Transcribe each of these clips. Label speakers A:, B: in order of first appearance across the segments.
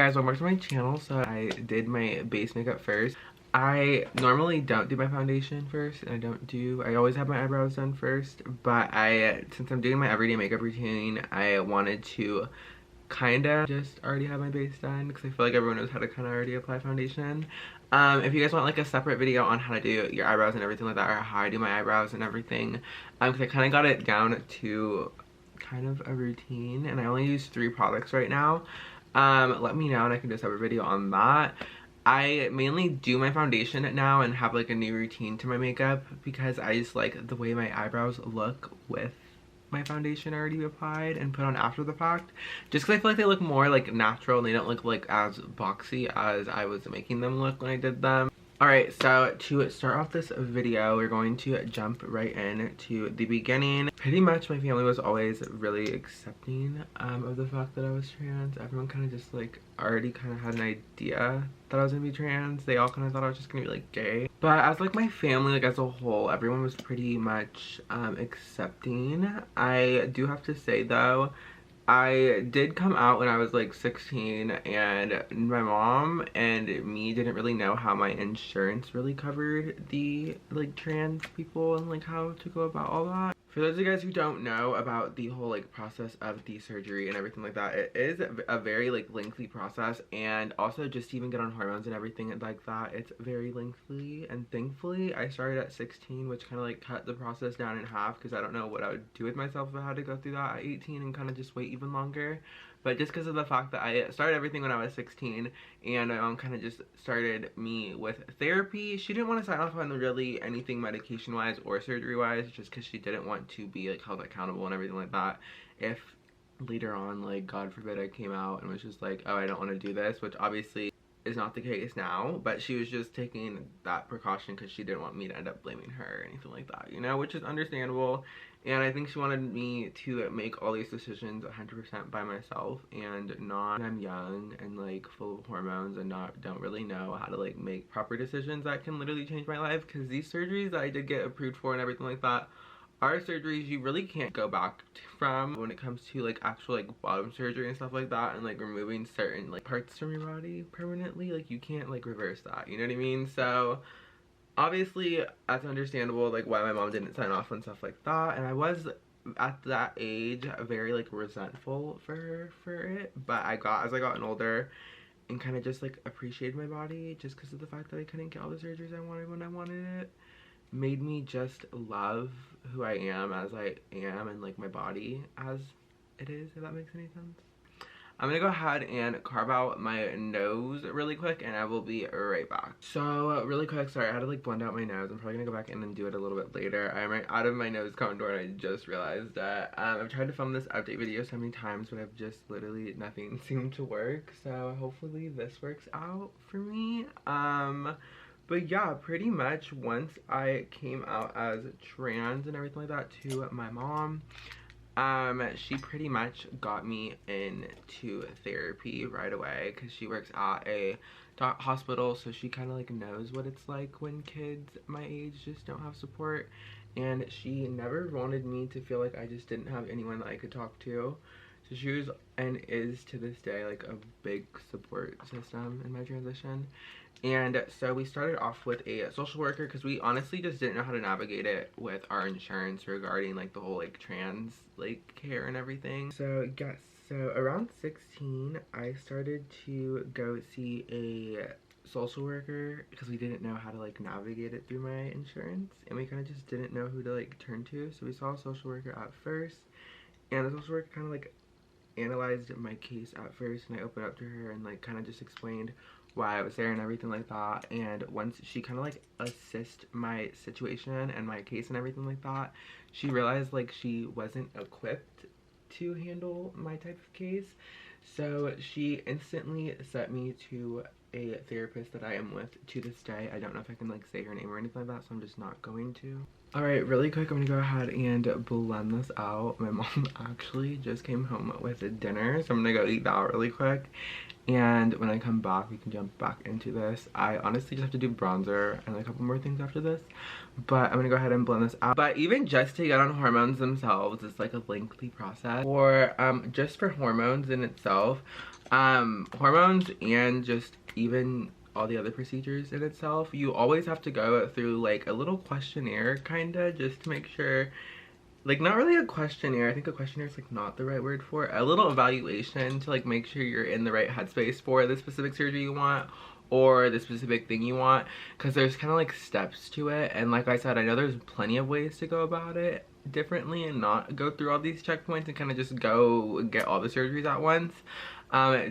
A: guys, welcome back to my channel. So I did my base makeup first. I normally don't do my foundation first, and I always have my eyebrows done first, but since I'm doing my everyday makeup routine, I wanted to kinda just already have my base done because I feel like everyone knows how to kind of already apply foundation. If you guys want like a separate video on how to do your eyebrows and everything like that, or how I do my eyebrows and everything, because I kind of got it down to kind of a routine, and I only use 3 products right now. Let me know and I can do a separate video on that. I mainly do my foundation now and have like a new routine to my makeup because I just like the way my eyebrows look with my foundation already applied and put on after the fact, just because I feel like they look more like natural and they don't look like as boxy as I was making them look when I did them. Alright, so to start off this video, we're going to jump right in to the beginning. Pretty much my family was always really accepting of the fact that I was trans. Everyone kind of just like already kind of had an idea that I was gonna be trans. They all kind of thought I was just gonna be like gay. But as like my family, like as a whole, everyone was pretty much accepting. I do have to say though, I did come out when I was like 16, and my mom and me didn't really know how my insurance really covered the like trans people and like how to go about all that. For those of you guys who don't know about the whole like process of the surgery and everything like that, it is a very like lengthy process, and also just to even get on hormones and everything like that, it's very lengthy. And thankfully I started at 16, which kind of like cut the process down in half, because I don't know what I would do with myself if I had to go through that at 18 and kind of just wait even longer. But just because of the fact that I started everything when I was 16, and my mom kind of just started me with therapy. She didn't want to sign off on really anything medication wise or surgery wise, just because she didn't want to be like held accountable and everything like that if later on, like God forbid, I came out and was just like, oh, I don't want to do this, which obviously is not the case now. But she was just taking that precaution because she didn't want me to end up blaming her or anything like that, you know, which is understandable. And I think she wanted me to make all these decisions 100% by myself, and not, I'm young and like full of hormones and don't really know how to like make proper decisions that can literally change my life. Because these surgeries that I did get approved for and everything like that are surgeries you really can't go back from when it comes to like actual like bottom surgery and stuff like that, and like removing certain like parts from your body permanently. Like you can't like reverse that, you know what I mean? So obviously that's understandable like why my mom didn't sign off on stuff like that, and I was at that age very like resentful for her for it. But as I gotten older and kind of just like appreciated my body, just because of the fact that I couldn't get all the surgeries I wanted when I wanted it, made me just love who I am as I am, and like my body as it is, if that makes any sense. I'm gonna go ahead and carve out my nose really quick, and I will be right back. So really quick, sorry, I had to like blend out my nose. I'm probably gonna go back in and do it a little bit later. I'm right out of my nose contour and I just realized that. I've tried to film this update video so many times, but I've just literally nothing seemed to work. So hopefully this works out for me. But yeah, pretty much once I came out as trans and everything like that to my mom, she pretty much got me into therapy right away, because she works at a hospital, so she kind of like knows what it's like when kids my age just don't have support. And she never wanted me to feel like I just didn't have anyone that I could talk to. So she was and is to this day like a big support system in my transition. And so we started off with a social worker because we honestly just didn't know how to navigate it with our insurance regarding like the whole like trans like care and everything. So yes, so around 16 I started to go see a social worker because we didn't know how to like navigate it through my insurance, and we kind of just didn't know who to like turn to. So we saw a social worker at first, and the social worker kind of like analyzed my case at first, and I opened up to her and like kind of just explained why I was there and everything like that. And once she kind of like assessed my situation and my case and everything like that, she realized like she wasn't equipped to handle my type of case. So she instantly sent me to a therapist that I am with to this day. I don't know if I can like say her name or anything like that, so I'm just not going to. Alright, really quick, I'm gonna go ahead and blend this out. My mom actually just came home with dinner, so I'm gonna go eat that really quick. And when I come back, we can jump back into this. I honestly just have to do bronzer and a couple more things after this. But I'm gonna go ahead and blend this out. But even just to get on hormones themselves, it's like a lengthy process. Or just for hormones in itself, hormones and just even all the other procedures in itself, you always have to go through like a little questionnaire kinda, just to make sure, like, not really a questionnaire, I think a questionnaire is like not the right word for it, a little evaluation to like make sure you're in the right headspace for the specific surgery you want or the specific thing you want, because there's kind of like steps to it. And like I said, I know there's plenty of ways to go about it differently and not go through all these checkpoints and kind of just go get all the surgeries at once.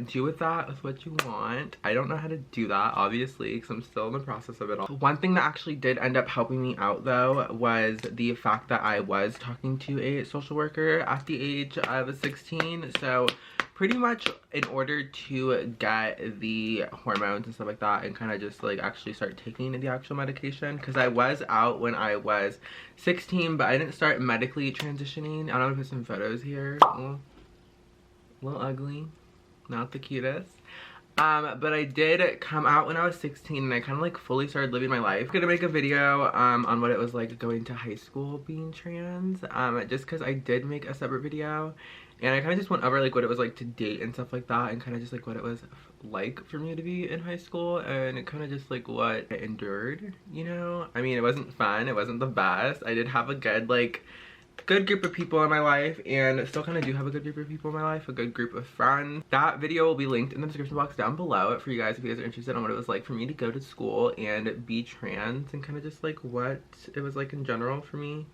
A: Do with that with what you want. I don't know how to do that, obviously, because I'm still in the process of it all. One thing that actually did end up helping me out though was the fact that I was talking to a social worker at the age of 16. So pretty much in order to get the hormones and stuff like that and kind of just like actually start taking the actual medication, because I was out when I was 16, but I didn't start medically transitioning. I'm gonna put some photos here. A little ugly, not the cutest. But I did come out when I was 16 and I kind of like fully started living my life. I'm gonna make a video on what it was like going to high school being trans, just because I did make a separate video and I kind of just went over like what it was like to date and stuff like that, and kind of just like what it was like for me to be in high school, and it kind of just like what I endured, you know? I mean, it wasn't fun, it wasn't the best. I did have a good group of people in my life, and still kind of do have a good group of people in my life, a good group of friends. That video will be linked in the description box down below for you guys if you guys are interested in what it was like for me to go to school and be trans, and kind of just like what it was like in general for me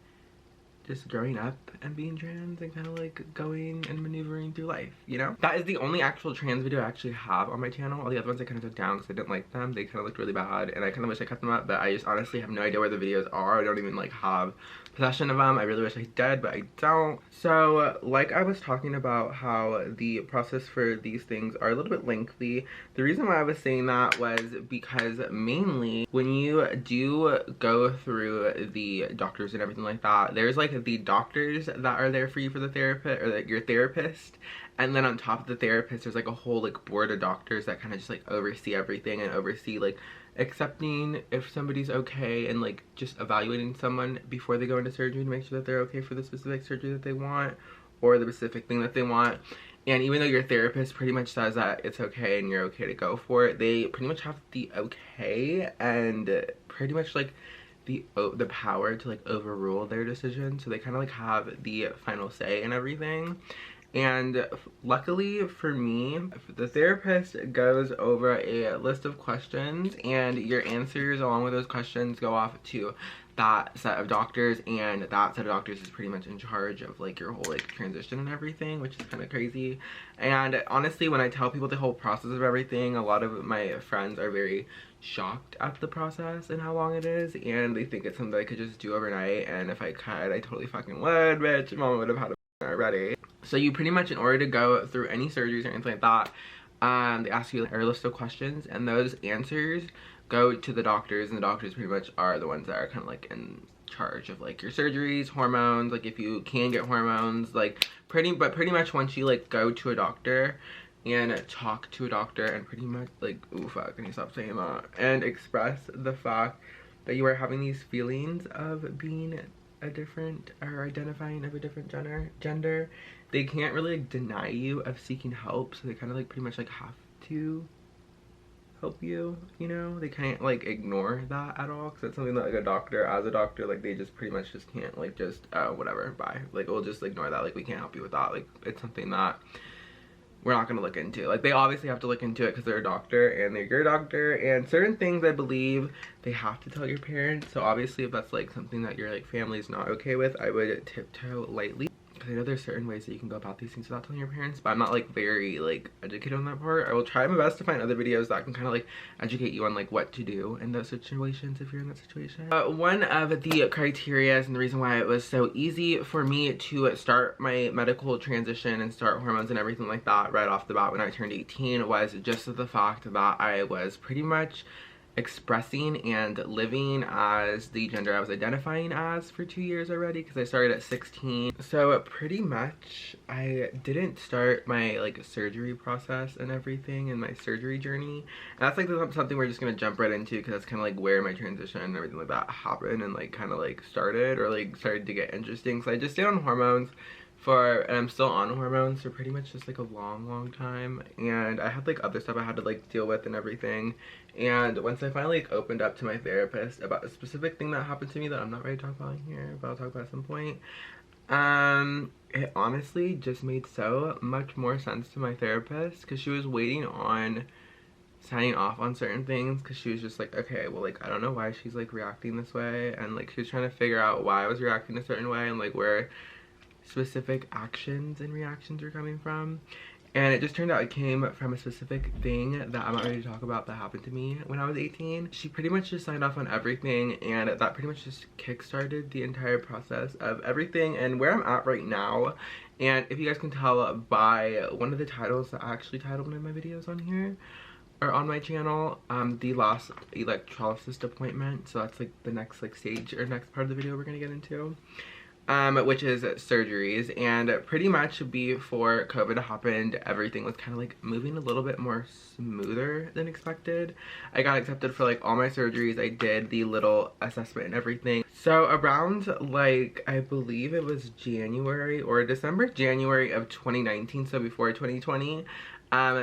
A: just growing up and being trans and kind of like going and maneuvering through life, you know? That is the only actual trans video I actually have on my channel. All the other ones I kind of took down because I didn't like them. They kind of looked really bad and I kind of wish I kept them up, but I just honestly have no idea where the videos are. I don't even like have possession of them. I really wish I did, but I don't. So like I was talking about how the process for these things are a little bit lengthy. The reason why I was saying that was because mainly when you do go through the doctors and everything like that, there's like the doctors that are there for you for the therapist, or like your therapist, and then on top of the therapist there's like a whole like board of doctors that kind of just like oversee everything and oversee like accepting if somebody's okay and like just evaluating someone before they go into surgery to make sure that they're okay for the specific surgery that they want or the specific thing that they want. And even though your therapist pretty much says that it's okay and you're okay to go for it, they pretty much have the okay and pretty much like the power to like overrule their decision. So they kind of like have the final say in everything. And luckily for me, the therapist goes over a list of questions and your answers along with those questions go off to that set of doctors, and that set of doctors is pretty much in charge of like your whole like transition and everything, which is kind of crazy. And honestly, when I tell people the whole process of everything, a lot of my friends are very shocked at the process and how long it is, and they think it's something I could just do overnight, and if I could, I totally fucking would, bitch. Mom would have had a already. So you pretty much, in order to go through any surgeries or anything like that, they ask you a list of questions, and those answers go to the doctors, and the doctors pretty much are the ones that are kind of like in charge of like your surgeries, hormones, like if you can get hormones, like pretty much once you like go to a doctor and talk to a doctor and pretty much like, ooh fuck, can you stop saying that, and express the fact that you are having these feelings of being a different or identifying of a different gender, they can't really like deny you of seeking help. So they kind of like pretty much like have to help you, you know? They can't like ignore that at all, because it's something that like a doctor, as a doctor, like they just pretty much just can't like just whatever, bye, like we'll just ignore that, like we can't help you with that, like it's something that we're not gonna look into. Like they obviously have to look into it because they're a doctor and they're your doctor, and certain things I believe they have to tell your parents. So obviously if that's like something that your like family's not okay with, I would tiptoe lightly, because I know there's certain ways that you can go about these things without telling your parents, but I'm not like very like educated on that part. I will try my best to find other videos that can kind of like educate you on like what to do in those situations if you're in that situation. One of the criteria and the reason why it was so easy for me to start my medical transition and start hormones and everything like that right off the bat when I turned 18 was just the fact that I was pretty much expressing and living as the gender I was identifying as for 2 years already, because I started at 16. So pretty much I didn't start my like surgery process and everything and my surgery journey. And that's like something we're just gonna jump right into, because that's kind of like where my transition and everything like that happened and like kind of like started to get interesting. So I just stayed on hormones and I'm still on hormones for pretty much just like a long time, and I had like other stuff I had to like deal with and everything. And once I finally like opened up to my therapist about a specific thing that happened to me that I'm not ready to talk about here, but I'll talk about at some point, it honestly just made so much more sense to my therapist, because she was waiting on signing off on certain things, because she was just like, okay, well, like, I don't know why she's like reacting this way, and like she was trying to figure out why I was reacting a certain way and like where specific actions and reactions were coming from. And it just turned out it came from a specific thing that I'm not ready to talk about that happened to me when I was 18. She pretty much just signed off on everything, and that pretty much just kickstarted the entire process of everything and where I'm at right now. And if you guys can tell by one of the titles that I actually titled one of my videos on here, or on my channel, the last electrolysis appointment. So that's like the next like stage or next part of the video we're gonna get into. Which is surgeries. And pretty much before COVID happened, everything was kind of like moving a little bit more smoother than expected. I got accepted for like all my surgeries. I did the little assessment and everything. So around like, I believe it was January or January of 2019, so before 2020,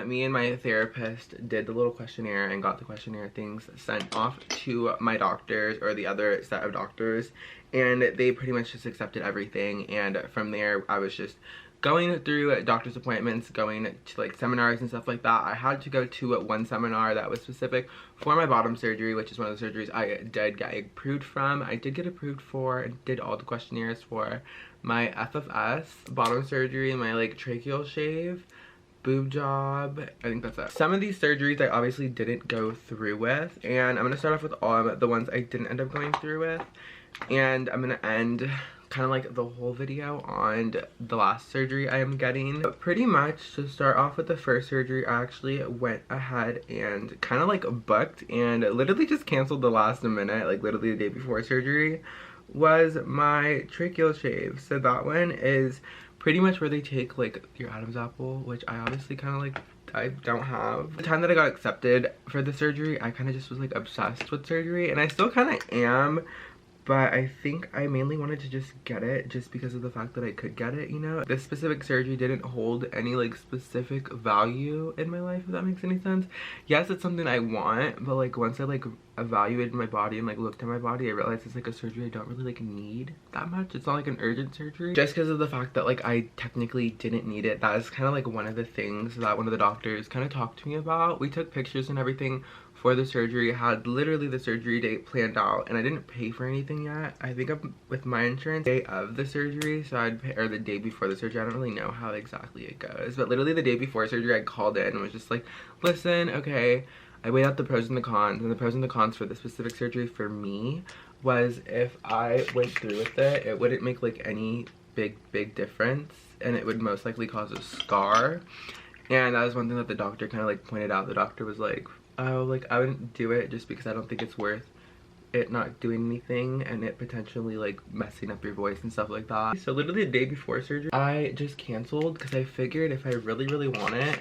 A: me and my therapist did the little questionnaire and got the questionnaire things sent off to my doctors, or the other set of doctors, and they pretty much just accepted everything. And from there I was just going through doctor's appointments, going to like seminars and stuff like that. I had to go to one seminar that was specific for my bottom surgery, which is one of the surgeries I did get approved from. I did get approved for and did all the questionnaires for my FFS, bottom surgery, my like tracheal shave, boob job. I think that's it. Some of these surgeries I obviously didn't go through with, and I'm gonna start off with all the ones I didn't end up going through with, and I'm gonna end kind of like the whole video on the last surgery I am getting. But pretty much to start off with the first surgery, I actually went ahead and kind of like booked and literally just canceled the last minute, like literally the day before surgery, was my tracheal shave. So that one is pretty much where they take like your Adam's apple, which I honestly kind of like, I don't have. The time that I got accepted for the surgery, I kind of just was like obsessed with surgery, and I still kind of am, but I think I mainly wanted to just get it just because of the fact that I could get it, you know? This specific surgery didn't hold any like specific value in my life, if that makes any sense. Yes, it's something I want, but like once I like evaluated my body and like looked at my body, I realized it's like a surgery I don't really like need that much. It's not like an urgent surgery, just because of the fact that like I technically didn't need it. That is kind of like one of the things that one of the doctors kind of talked to me about. We took pictures and everything for the surgery, had literally the surgery date planned out, and I didn't pay for anything yet. I think I'm with my insurance day of the surgery, so I'd pay, or the day before the surgery. I don't really know how exactly it goes, but literally the day before surgery I called in and was just like, listen, okay, I weighed out the pros and the cons, and the pros and the cons for the specific surgery for me was if I went through with it, it wouldn't make like any big difference, and it would most likely cause a scar. And that was one thing that the doctor kind of like pointed out. The doctor was like, oh, like I wouldn't do it just because I don't think it's worth it not doing anything and it potentially like messing up your voice and stuff like that. So literally the day before surgery, I just canceled because I figured if I really want it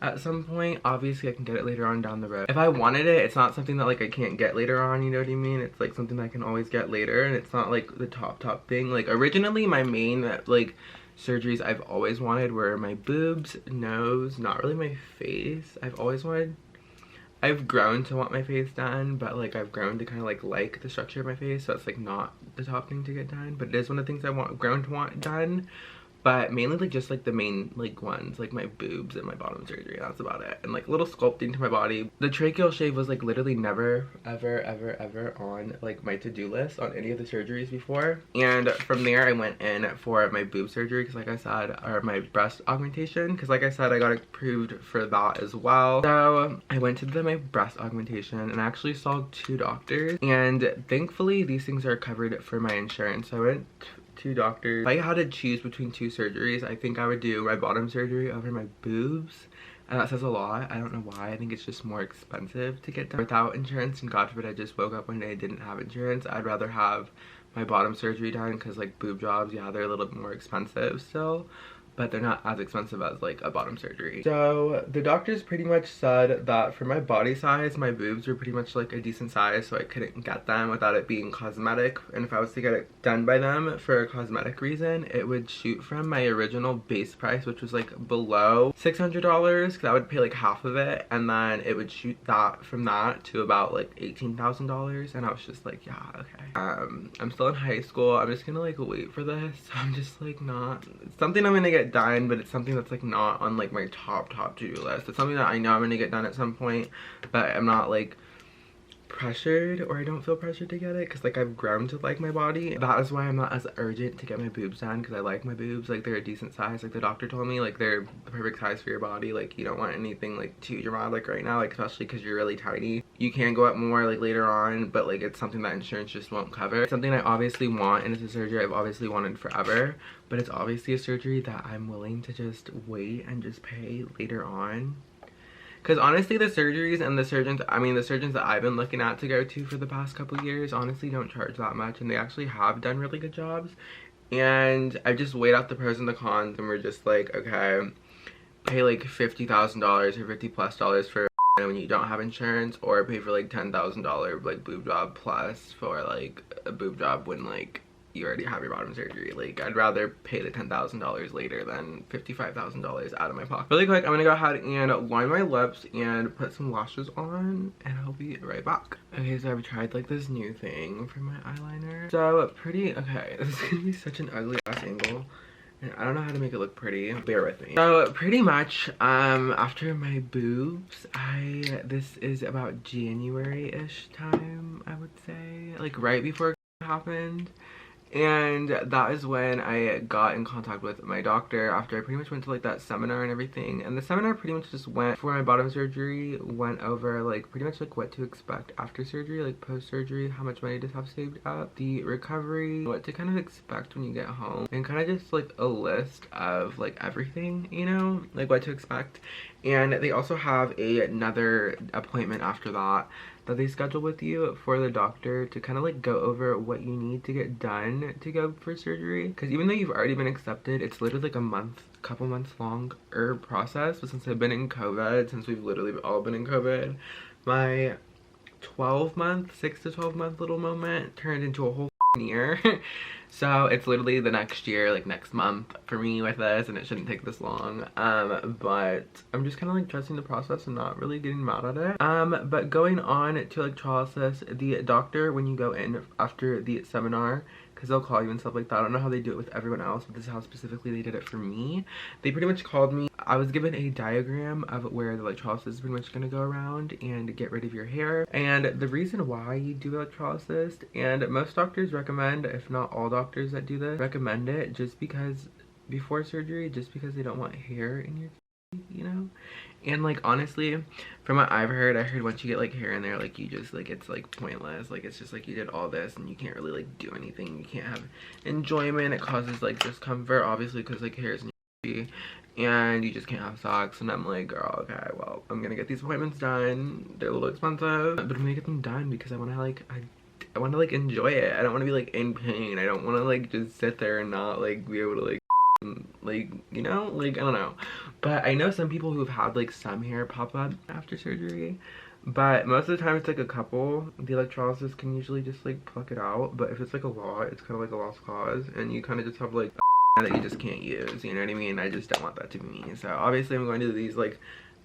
A: at some point, obviously I can get it later on down the road. If I wanted it, it's not something that like I can't get later on, you know what I mean? It's like something that I can always get later, and it's not like the top thing. Like originally my main like surgeries I've always wanted were my boobs, nose, not really my face. I've grown to want my face done, but like I've grown to kind of like the structure of my face, so it's like not the top thing to get done, but it is one of the things I grown to want done. But mainly like just like the main like ones, like my boobs and my bottom surgery, that's about it. And like a little sculpting to my body. The tracheal shave was like literally never ever on like my to-do list on any of the surgeries before. And from there I went in for my boob surgery, because like I said, or my breast augmentation, because like I said, I got approved for that as well. So I went to my breast augmentation and I actually saw 2 doctors, and thankfully these things are covered for my insurance. So I went 2 doctors. If I had to choose between 2 surgeries, I think I would do my bottom surgery over my boobs. and that says a lot. I don't know why. I think it's just more expensive to get done without insurance, and God forbid I just woke up one day and didn't have insurance. I'd rather have my bottom surgery done, because like boob jobs, yeah, they're a little bit more expensive still, but they're not as expensive as like a bottom surgery. So the doctors pretty much said that for my body size, my boobs were pretty much like a decent size, so I couldn't get them without it being cosmetic. And if I was to get it done by them for a cosmetic reason, it would shoot from my original base price, which was like below $600, because I would pay like half of it, and then it would shoot that from that to about like $18,000. And I was just like, yeah, okay. I'm still in high school. I'm just gonna like wait for this. I'm just like not, it's something I'm gonna get done, but it's something that's like not on like my top to-do list. It's something that I know I'm gonna get done at some point, but I'm not like pressured, or I don't feel pressured to get it, because like I've grown to like my body. That is why I'm not as urgent to get my boobs done, because I like my boobs. Like they're a decent size. Like the doctor told me, like they're the perfect size for your body. Like you don't want anything like too dramatic right now, like especially because you're really tiny. You can go up more like later on, but like it's something that insurance just won't cover. It's something I obviously want, and it's a surgery I've obviously wanted forever, but it's obviously a surgery that I'm willing to just wait and just pay later on. Because honestly, the surgeries and the surgeons, I mean the surgeons that I've been looking at to go to for the past couple years, honestly don't charge that much, and they actually have done really good jobs. And I just weighed out the pros and the cons, and we're just like, okay, pay like $50,000 or $50+ for when you don't have insurance, or pay for like $10,000 like boob job plus for like a boob job when like you already have your bottom surgery. Like I'd rather pay the $10,000 later than $55,000 out of my pocket. Really quick, I'm gonna go ahead and line my lips and put some lashes on, and I'll be right back. Okay, so I've tried like this new thing for my eyeliner. So pretty, okay, this is gonna be such an ugly ass angle, and I don't know how to make it look pretty. Bear with me. So pretty much after my boobs, this is about January-ish time, I would say, like right before it happened. And that is when I got in contact with my doctor after I pretty much went to like that seminar and everything. And the seminar pretty much just went, for my bottom surgery, went over like pretty much like what to expect after surgery, like post surgery, how much money to have saved up, the recovery, what to kind of expect when you get home, and kind of just like a list of like everything, you know, like what to expect. And they also have another appointment after that they schedule with you for the doctor to kind of like go over what you need to get done to go for surgery. Because even though you've already been accepted, it's literally like a couple months longer process. But since I've been in COVID, since we've literally all been in COVID, my 6 to 12 month little moment turned into a whole year. So it's literally the next year, like next month for me with this, and it shouldn't take this long. But I'm just kind of like trusting the process and not really getting mad at it. But going on to electrolysis, the doctor, when you go in after the seminar, because they'll call you and stuff like that. I don't know how they do it with everyone else, but this is how specifically they did it for me. They pretty much called me. I was given a diagram of where the electrolysis is pretty much going to go around and get rid of your hair. And the reason why you do electrolysis, and most doctors recommend, if not all doctors that do this, recommend it just because before surgery, just because they don't want hair in your teeth, you know? And like honestly, from what I heard once you get like hair in there, like you just like, it's like pointless. Like it's just like you did all this and you can't really like do anything. You can't have enjoyment. It causes like discomfort, obviously, because like hair is in your teeth, and you just can't have sex. And I'm like, girl, okay, well, I'm gonna get these appointments done. They're a little expensive, but I'm gonna get them done because I want to like, I want to like enjoy it. I don't want to be like in pain. I don't want to like just sit there and not like be able to like you know, like I don't know. But I know some people who've had like some hair pop up after surgery, but most of the time it's like a couple. The electrolysis can usually just like pluck it out, but if it's like a lot, it's kind of like a lost cause, and you kind of just have like that you just can't use, you know what I mean? I just don't want that to be me. So obviously I'm going to these like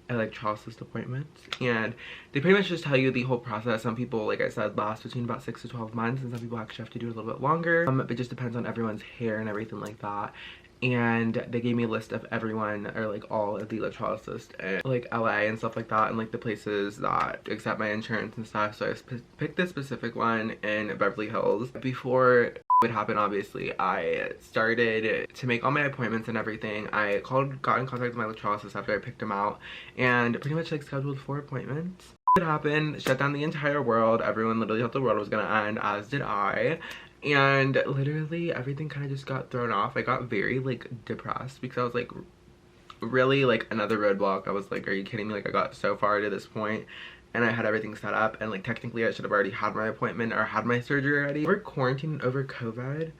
A: electrolysis appointments, and they pretty much just tell you the whole process. Some people, like I said, last between about 6 to 12 months, and some people actually have to do it a little bit longer. But it just depends on everyone's hair and everything like that. And they gave me a list of everyone, or like all of the electrolysis in like LA and stuff like that, and like the places that accept my insurance and stuff. So I picked this specific one in Beverly Hills. Before it happened, obviously, I started to make all my appointments and everything. I got in contact with my electrolysis after I picked them out, and pretty much like scheduled 4 appointments. It happened, shut down the entire world. Everyone literally thought the world was gonna end, as did I. And literally everything kind of just got thrown off. I got very like depressed because I was like really like another roadblock. I was like, are you kidding me? Like I got so far to this point and I had everything set up, and like technically I should have already had my appointment or had my surgery already. Over quarantine and over COVID,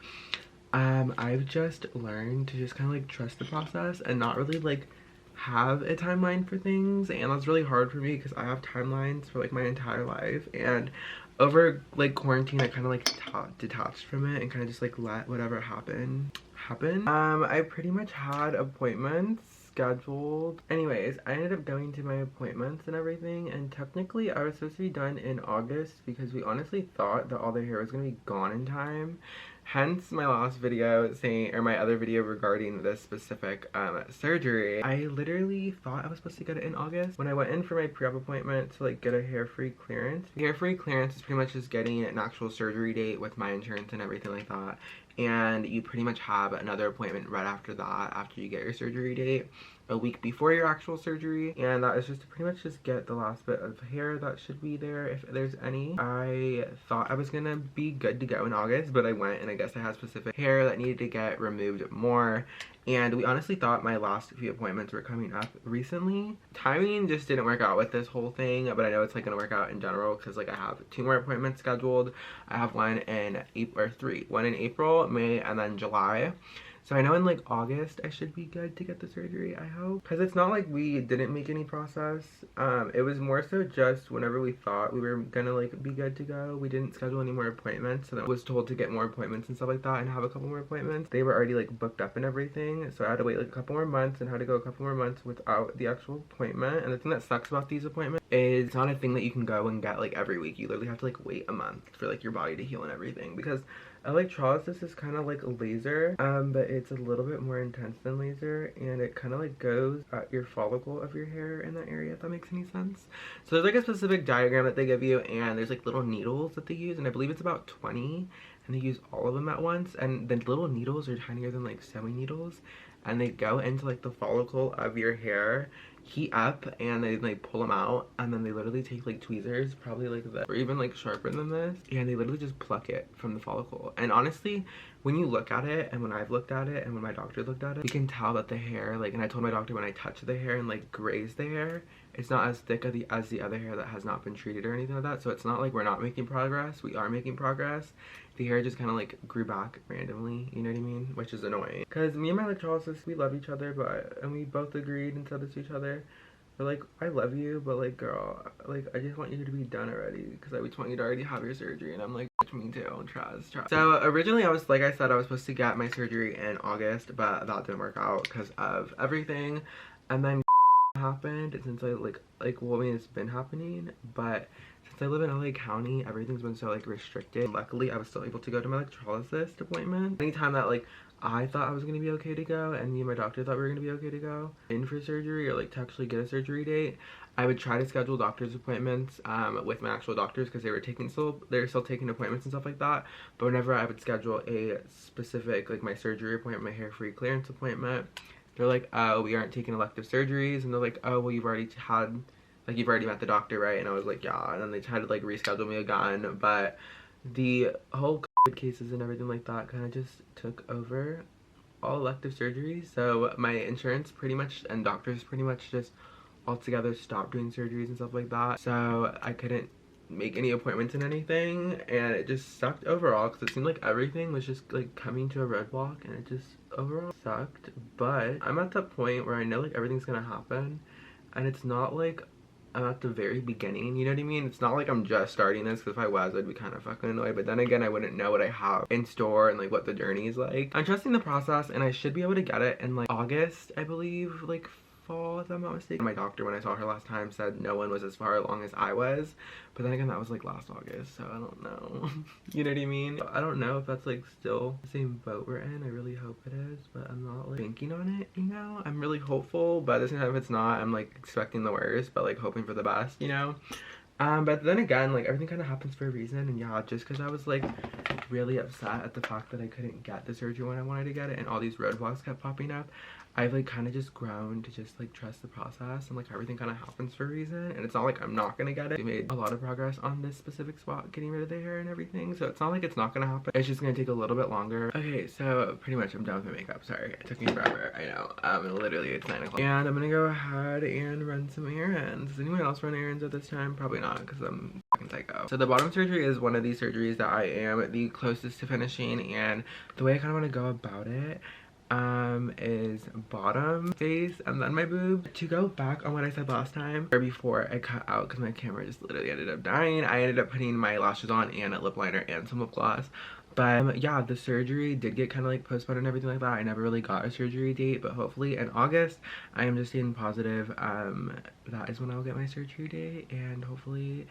A: I've just learned to just kind of like trust the process and not really like have a timeline for things, and that's really hard for me because I have timelines for like my entire life, and over like quarantine I kind of like detached from it and kind of just like let whatever happen. I pretty much had appointments scheduled. Anyways, I ended up going to my appointments and everything, and technically I was supposed to be done in August because we honestly thought that all the hair was gonna be gone in time. Hence my last video saying, or my other video regarding this specific surgery. I literally thought I was supposed to get it in August. When I went in for my pre-op appointment to like get a hair-free clearance. Hair-free clearance is pretty much just getting an actual surgery date with my insurance and everything like that. And you pretty much have another appointment right after that, after you get your surgery date, a week before your actual surgery, and that is just to pretty much just get the last bit of hair that should be there, if there's any. I thought I was gonna be good to go in August, but I went and I guess I had specific hair that needed to get removed more, and we honestly thought my last few appointments were coming up recently. Timing just didn't work out with this whole thing, but I know it's like gonna work out in general because like I have 2 more appointments scheduled. I have one in April, or 3, one in April, May, and then July. So I know in like August I should be good to get the surgery, I hope. Because it's not like we didn't make any process. It was more so just whenever we thought we were gonna like be good to go, we didn't schedule any more appointments. So I was told to get more appointments and stuff like that and have a couple more appointments. They were already like booked up and everything. So I had to wait like a couple more months and had to go a couple more months without the actual appointment. And the thing that sucks about these appointments is it's not a thing that you can go and get like every week. You literally have to like wait a month for like your body to heal and everything, because electrolysis is kind of like a laser, but it's a little bit more intense than laser, and it kind of like goes at your follicle of your hair in that area, if that makes any sense. So there's like a specific diagram that they give you, and there's like little needles that they use, and I believe it's about 20, and they use all of them at once, and the little needles are tinier than like sewing needles, and they go into like the follicle of your hair, heat up, and they pull them out, and then they literally take like tweezers, probably like this, or even like sharper than this, and they literally just pluck it from the follicle. And honestly, when you look at it, and when I've looked at it, and when my doctor looked at it, you can tell that the hair, like, and I told my doctor when I touch the hair and like graze the hair, it's not as thick as the other hair that has not been treated or anything like that. So it's not like we're not making progress, we are making progress. The hair just kind of like grew back randomly, you know what I mean? Which is annoying. Because me and my electrolysis, we love each other, and we both agreed and said this to each other. We're like, I love you, but like, girl, like, I just want you to be done already, because I just want you to already have your surgery. And I'm like, me too, trust. So originally I was, like I said, I was supposed to get my surgery in August, but that didn't work out because of everything. And then happened, and since I well, I mean, it's been happening, but since I live in LA County, everything's been so like restricted. Luckily, I was still able to go to my electrolysis appointment. Anytime that like I thought I was gonna be okay to go, and me and my doctor thought we were gonna be okay to go in for surgery, or like to actually get a surgery date, I would try to schedule doctor's appointments with my actual doctors, because they're still taking appointments and stuff like that. But whenever I would schedule a specific, like my surgery appointment, my hair-free clearance appointment, they're like, oh, we aren't taking elective surgeries. And they're like, oh, well, you've already met the doctor, right? And I was like, yeah. And then they tried to like reschedule me again, but the whole COVID cases and everything like that kind of just took over all elective surgeries. So my insurance pretty much, and doctors pretty much just altogether stopped doing surgeries and stuff like that. So I couldn't make any appointments and anything, and it just sucked overall, because it seemed like everything was just like coming to a roadblock, and it just overall sucked. But I'm at that point where I know like everything's gonna happen, and it's not like I'm at the very beginning, you know what I mean? It's not like I'm just starting this, because if I was, I'd be kind of fucking annoyed. But then again, I wouldn't know what I have in store and like what the journey is like. I'm trusting the process, and I should be able to get it in like August, I believe, like fall, if I'm not mistaken. My doctor, when I saw her last time, said no one was as far along as I was, but then again, that was like last August, so I don't know. You know what I mean? I don't know if that's like still the same boat we're in. I really hope it is, but I'm not like banking on it, you know? I'm really hopeful, but at the same time, if it's not, I'm like expecting the worst, but like hoping for the best, you know? But then again, like everything kind of happens for a reason, and yeah, just because I was like really upset at the fact that I couldn't get the surgery when I wanted to get it, and all these roadblocks kept popping up, I've like kind of just grown to just like trust the process, and like everything kind of happens for a reason, and it's not like I'm not gonna get it. We made a lot of progress on this specific spot, getting rid of the hair and everything, so it's not like it's not gonna happen. It's just gonna take a little bit longer. Okay, so pretty much I'm done with my makeup. Sorry, it took me forever, I know. Literally it's 9 o'clock, and I'm gonna go ahead and run some errands. Does anyone else run errands at this time? Probably not, because I'm fucking psycho. So the bottom surgery is one of these surgeries that I am the closest to finishing, and the way I kind of want to go about it is bottom face and then my boob. To go back on what I said last time, or before I cut out because my camera just literally ended up dying, I ended up putting my lashes on and a lip liner and some lip gloss. But yeah, the surgery did get kind of like postponed and everything like that. I never really got a surgery date, but hopefully in August. I am just staying positive. That is when I'll get my surgery date, and hopefully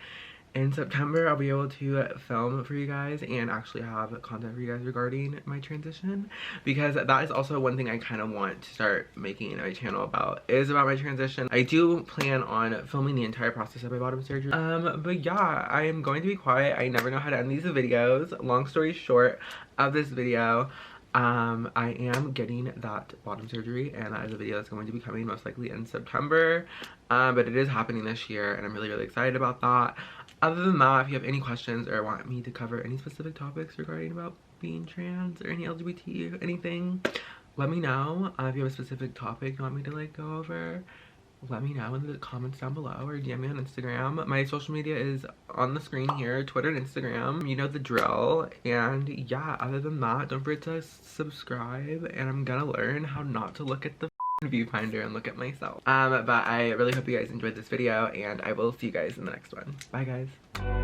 A: in September I'll be able to film for you guys and actually have content for you guys regarding my transition, because that is also one thing I kind of want to start making my channel about, is about my transition. I do plan on filming the entire process of my bottom surgery. But yeah, I am going to be quiet. I never know how to end these videos. Long story short of this video, I am getting that bottom surgery, and that is a video that's going to be coming most likely in September, but it is happening this year, and I'm really excited about that. Other than that, if you have any questions or want me to cover any specific topics regarding about being trans or any LGBT or anything, let me know. If you have a specific topic you want me to like go over, let me know in the comments down below, or DM me on Instagram. My social media is on the screen here, Twitter and Instagram. You know the drill. And yeah, other than that, don't forget to subscribe, and I'm gonna learn how not to look at the viewfinder and look at myself. But I really hope you guys enjoyed this video, and I will see you guys in the next one. Bye guys.